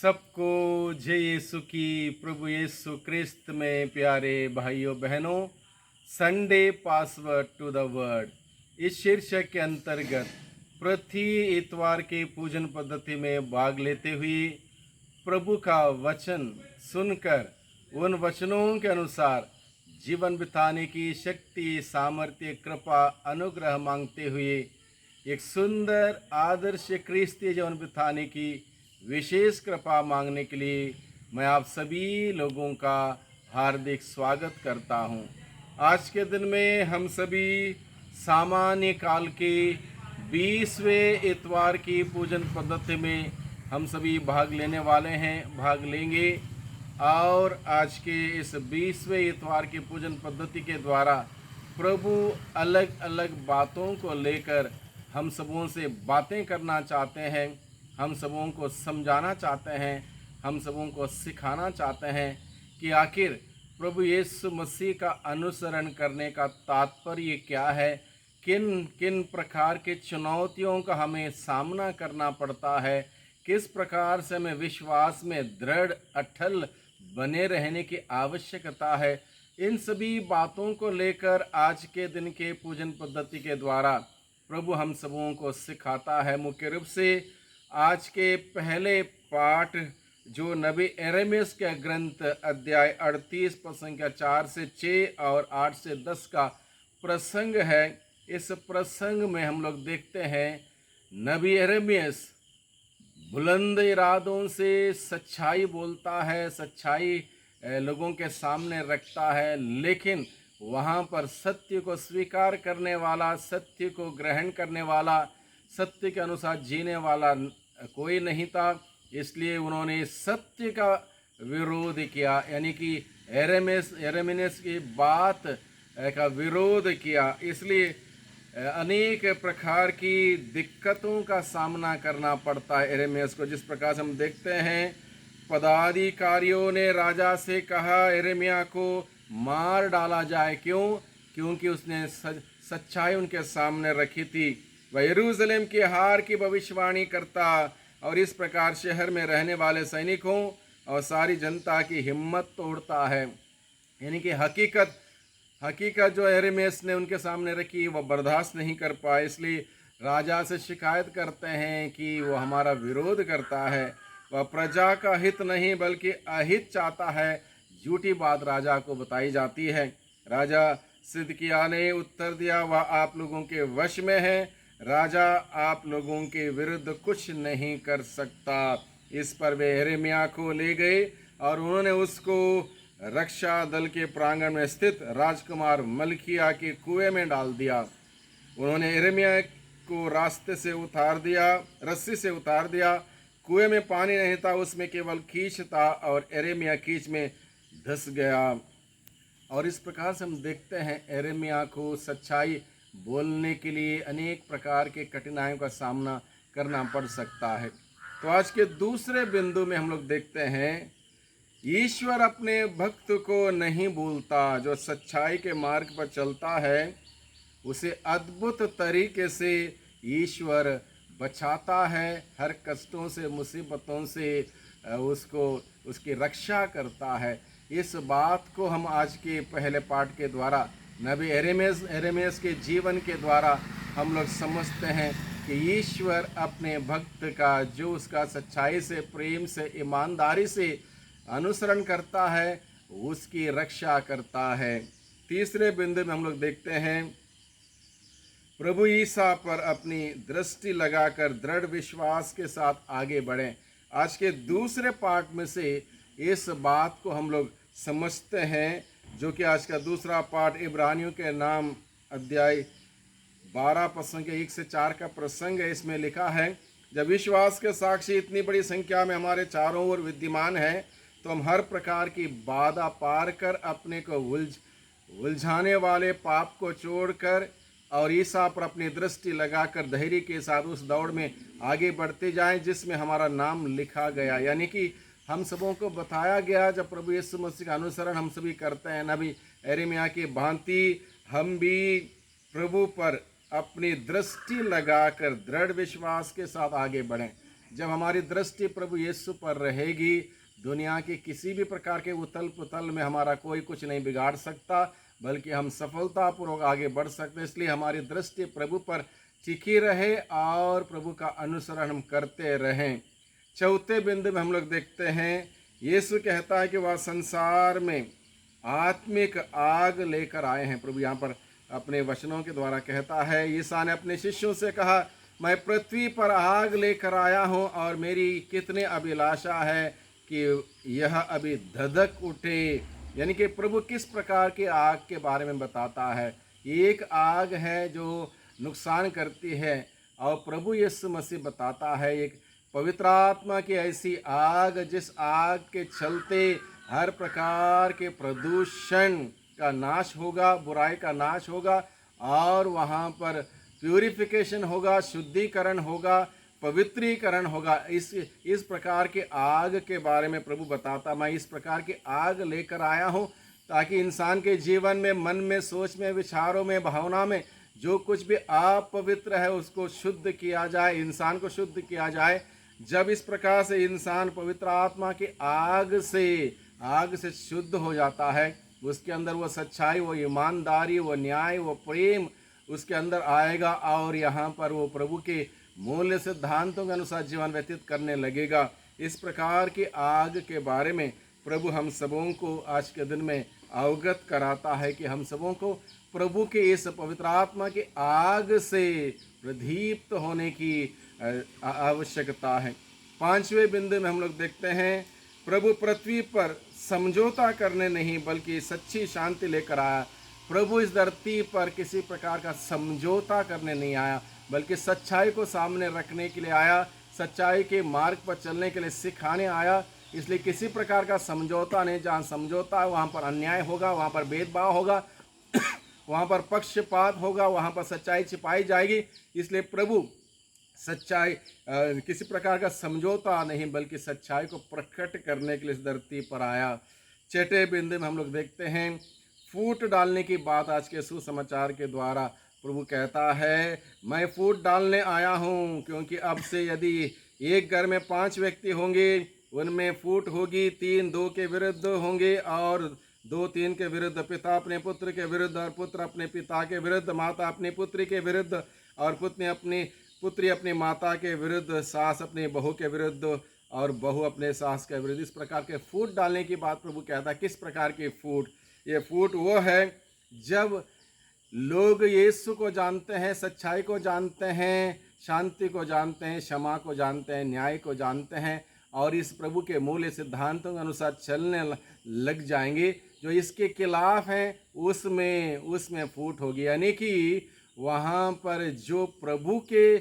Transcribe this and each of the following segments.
सबको जय यीशु की। प्रभु यीशु क्रिस्त में प्यारे भाइयों बहनों, Sunday password to the word इस शीर्षक के अंतर्गत प्रति इतवार की पूजन पद्धति में भाग लेते हुए प्रभु का वचन सुनकर उन वचनों के अनुसार जीवन बिताने की शक्ति, सामर्थ्य, कृपा, अनुग्रह मांगते हुए एक सुंदर आदर्श क्रिस्तीय जीवन बिताने की विशेष कृपा मांगने के लिए मैं आप सभी लोगों का हार्दिक स्वागत करता हूं। आज के दिन में हम सभी सामान्य काल के 20वें इतवार की पूजन पद्धति में हम सभी भाग लेंगे और आज के इस 20वें इतवार की पूजन पद्धति के द्वारा प्रभु अलग अलग बातों को लेकर हम सबों से बातें करना चाहते हैं, हम सबों को समझाना चाहते हैं, हम सबों को सिखाना चाहते हैं कि आखिर प्रभु यीशु मसीह का अनुसरण करने का तात्पर्य क्या है, किन किन प्रकार के चुनौतियों का हमें सामना करना पड़ता है, किस प्रकार से हमें विश्वास में दृढ़ अटल बने रहने की आवश्यकता है। इन सभी बातों को लेकर आज के दिन के पूजन पद्धति के द्वारा प्रभु हम सबों को सिखाता है। मुख्य रूप से आज के पहले पाठ जो नबी यिर्मयाह के ग्रंथ अध्याय 38 पद संख्या 4 से 6 और 8 से 10 का प्रसंग है। इस प्रसंग में हम लोग देखते हैं नबी यिर्मयाह बुलंद इरादों से सच्चाई बोलता है, सच्चाई लोगों के सामने रखता है, लेकिन वहाँ पर सत्य को स्वीकार करने वाला, सत्य को ग्रहण करने वाला, सत्य के अनुसार जीने वाला कोई नहीं था। इसलिए उन्होंने सत्य का विरोध किया, यानी कि यिर्मयाह की बात का विरोध किया। इसलिए अनेक प्रकार की दिक्कतों का सामना करना पड़ता है यिर्मयाह को। जिस प्रकार से हम देखते हैं, पदाधिकारियों ने राजा से कहा यिर्मयाह को मार डाला जाए। क्यों? क्योंकि उसने सच्चाई उनके सामने रखी थी। वह यरूशलेम की हार की भविष्यवाणी करता और इस प्रकार शहर में रहने वाले सैनिकों और सारी जनता की हिम्मत तोड़ता है। यानी कि हकीकत जो यिर्मयाह ने उनके सामने रखी वह बर्दाश्त नहीं कर पाए, इसलिए राजा से शिकायत करते हैं कि वो हमारा विरोध करता है, वह प्रजा का हित नहीं बल्कि अहित चाहता है। झूठी बात राजा को बताई जाती है। राजा सिदकिय्याह ने उत्तर दिया, वह आप लोगों के वश में है, राजा आप लोगों के विरुद्ध कुछ नहीं कर सकता। इस पर वे यिर्मयाह को ले गए और उन्होंने उसको रक्षा दल के प्रांगण में स्थित राजकुमार मल्किय्याह के कुएं में डाल दिया। उन्होंने यिर्मयाह को रस्सी से उतार दिया। कुएं में पानी नहीं था, उसमें केवल कीच था और यिर्मयाह कीच में धंस गया। और इस प्रकार से हम देखते हैं यिर्मयाह को सच्चाई बोलने के लिए अनेक प्रकार के कठिनाइयों का सामना करना पड़ सकता है। तो आज के दूसरे बिंदु में हम लोग देखते हैं, ईश्वर अपने भक्त को नहीं भूलता। जो सच्चाई के मार्ग पर चलता है उसे अद्भुत तरीके से ईश्वर बचाता है, हर कष्टों से, मुसीबतों से उसकी रक्षा करता है। इस बात को हम आज के पहले पाठ के द्वारा नबी यिर्मयाह के जीवन के द्वारा हम लोग समझते हैं कि ईश्वर अपने भक्त का जो उसका सच्चाई से, प्रेम से, ईमानदारी से अनुसरण करता है उसकी रक्षा करता है। तीसरे बिंदु में हम लोग देखते हैं, प्रभु ईसा पर अपनी दृष्टि लगाकर दृढ़ विश्वास के साथ आगे बढ़ें। आज के दूसरे पाठ में से इस बात को हम लोग समझते हैं, जो कि आज का दूसरा पाठ इब्रानियों के नाम अध्याय 12 पद संख्या 1 से 4 का प्रसंग है। इसमें लिखा है, जब विश्वास के साक्षी इतनी बड़ी संख्या में हमारे चारों ओर विद्यमान है तो हम हर प्रकार की बाधा पार कर अपने को उलझाने वाले पाप को छोड़कर और ईसा पर अपनी दृष्टि लगाकर धैर्य के साथ उस दौड़ में आगे बढ़ते जाएं जिसमें हमारा नाम लिखा गया। यानी कि हम सबों को बताया गया, जब प्रभु यीशु मसीह का अनुसरण हम सभी करते हैं, नबी यिर्मयाह की भांति हम भी प्रभु पर अपनी दृष्टि लगाकर दृढ़ विश्वास के साथ आगे बढ़ें। जब हमारी दृष्टि प्रभु यीशु पर रहेगी, दुनिया की किसी भी प्रकार के उथल पुथल में हमारा कोई कुछ नहीं बिगाड़ सकता, बल्कि हम सफलतापूर्वक आगे बढ़ सकते हैं। इसलिए हमारी दृष्टि प्रभु पर टिकी रहे और प्रभु का अनुसरण हम करते रहें। चौथे बिंदु में हम लोग देखते हैं, यीशु कहता है कि वह संसार में आत्मिक आग लेकर आए हैं। प्रभु यहाँ पर अपने वचनों के द्वारा कहता है, ईसा ने अपने शिष्यों से कहा, मैं पृथ्वी पर आग लेकर आया हूँ और मेरी कितनी अभिलाषा है कि यह अभी धधक उठे। यानी कि प्रभु किस प्रकार की आग के बारे में बताता है। एक आग है जो नुकसान करती है और प्रभु यीशु मसीह बताता है एक पवित्र आत्मा की ऐसी आग, जिस आग के चलते हर प्रकार के प्रदूषण का नाश होगा, बुराई का नाश होगा और वहाँ पर प्यूरिफिकेशन होगा, शुद्धिकरण होगा, पवित्रीकरण होगा। इस प्रकार के आग के बारे में प्रभु बताता, मैं इस प्रकार की आग लेकर आया हूँ ताकि इंसान के जीवन में, मन में, सोच में, विचारों में, भावना में जो कुछ भी अपवित्र है उसको शुद्ध किया जाए, इंसान को शुद्ध किया जाए। जब इस प्रकार से इंसान पवित्र आत्मा की आग से शुद्ध हो जाता है, उसके अंदर वो सच्चाई, वो ईमानदारी, वो न्याय, वो प्रेम उसके अंदर आएगा और यहाँ पर वो प्रभु के मूल्य सिद्धांतों के अनुसार जीवन व्यतीत करने लगेगा। इस प्रकार की आग के बारे में प्रभु हम सबों को आज के दिन में अवगत कराता है कि हम सबों को प्रभु के इस पवित्र आत्मा की आग से प्रदीप्त होने की आवश्यकता है। पांचवें बिंदु में हम लोग देखते हैं, प्रभु पृथ्वी पर समझौता करने नहीं बल्कि सच्ची शांति लेकर आया। प्रभु इस धरती पर किसी प्रकार का समझौता करने नहीं आया, बल्कि सच्चाई को सामने रखने के लिए आया, सच्चाई के मार्ग पर चलने के लिए सिखाने आया। इसलिए किसी प्रकार का समझौता नहीं। जहाँ समझौता है वहाँ पर अन्याय होगा, वहाँ पर भेदभाव होगा, वहाँ पर पक्षपात होगा, वहाँ पर सच्चाई छिपाई जाएगी। इसलिए प्रभु सच्चाई किसी प्रकार का समझौता नहीं बल्कि सच्चाई को प्रकट करने के लिए इस धरती पर आया। छठे बिंदु में हम लोग देखते हैं, फूट डालने की बात आज के सुसमाचार के द्वारा प्रभु कहता है, मैं फूट डालने आया हूँ, क्योंकि अब से यदि एक घर में 5 व्यक्ति होंगे, उनमें फूट होगी, 3 2 के विरुद्ध होंगे और 2 3 के विरुद्ध, पिता अपने पुत्र के विरुद्ध और पुत्र अपने पिता के विरुद्ध, माता अपनी पुत्री के विरुद्ध और पुत्री अपनी माता के विरुद्ध, सास अपनी बहू के विरुद्ध और बहू अपने सास के विरुद्ध। इस प्रकार के फूट डालने की बात प्रभु कहता है। किस प्रकार की फूट? ये फूट वो है जब लोग यीशु को जानते हैं, सच्चाई को जानते हैं, शांति को जानते हैं, क्षमा को जानते हैं, न्याय को जानते हैं और इस प्रभु के मूल्य सिद्धांतों के अनुसार चलने लग जाएंगे। जो इसके खिलाफ हैं उसमें फूट होगी। यानी कि वहाँ पर जो प्रभु के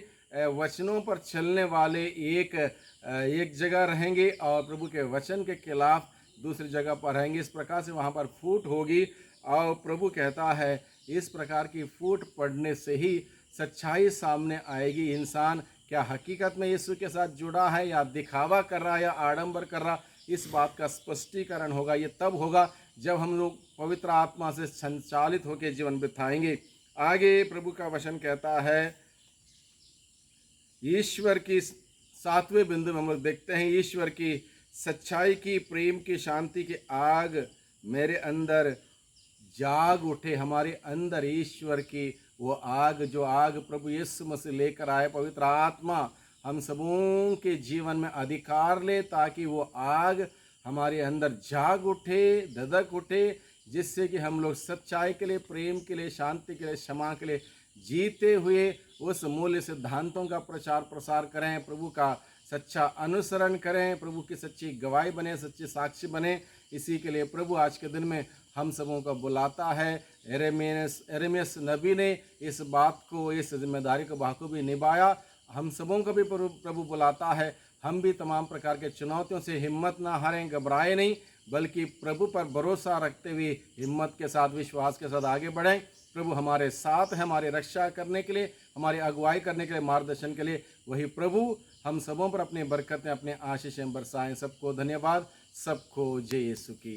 वचनों पर चलने वाले एक जगह रहेंगे और प्रभु के वचन के खिलाफ दूसरी जगह पर रहेंगे। इस प्रकार से वहाँ पर फूट होगी और प्रभु कहता है इस प्रकार की फूट पड़ने से ही सच्चाई सामने आएगी। इंसान क्या हकीकत में यीशु के साथ जुड़ा है या दिखावा कर रहा है या आडंबर कर रहा, इस बात का स्पष्टीकरण होगा। ये तब होगा जब हम लोग पवित्र आत्मा से संचालित होकर जीवन बिताएंगे। आगे प्रभु का वचन कहता है, ईश्वर की 7वें बिंदु में हम लोग देखते हैं, ईश्वर की सच्चाई की, प्रेम की, शांति की आग मेरे अंदर जाग उठे। हमारे अंदर ईश्वर की वो आग, जो आग प्रभु यीशु मसीह लेकर आए, पवित्र आत्मा हम सबों के जीवन में अधिकार ले, ताकि वो आग हमारे अंदर जाग उठे, धधक उठे, जिससे कि हम लोग सच्चाई के लिए, प्रेम के लिए, शांति के लिए, क्षमा के लिए जीते हुए उस मूल्य सिद्धांतों का प्रचार प्रसार करें, प्रभु का सच्चा अनुसरण करें, प्रभु की सच्ची गवाही बने, सच्चे साक्षी बने। इसी के लिए प्रभु आज के दिन में हम सबों को बुलाता है। यिर्मयाह नबी ने इस बात को, इस जिम्मेदारी को बखूबी निभाया। हम सबों को भी प्रभु बुलाता है, हम भी तमाम प्रकार के चुनौतियों से हिम्मत ना हारें, घबराएं नहीं, बल्कि प्रभु पर भरोसा रखते हुए हिम्मत के साथ, विश्वास के साथ आगे बढ़ें। प्रभु हमारे साथ है, हमारी रक्षा करने के लिए, हमारी अगुवाई करने के लिए, मार्गदर्शन के लिए। वही प्रभु हम सबों पर अपनी बरकतें, अपने आशीषें बरसाएं। सबको धन्यवाद, सबको जय यीशु की।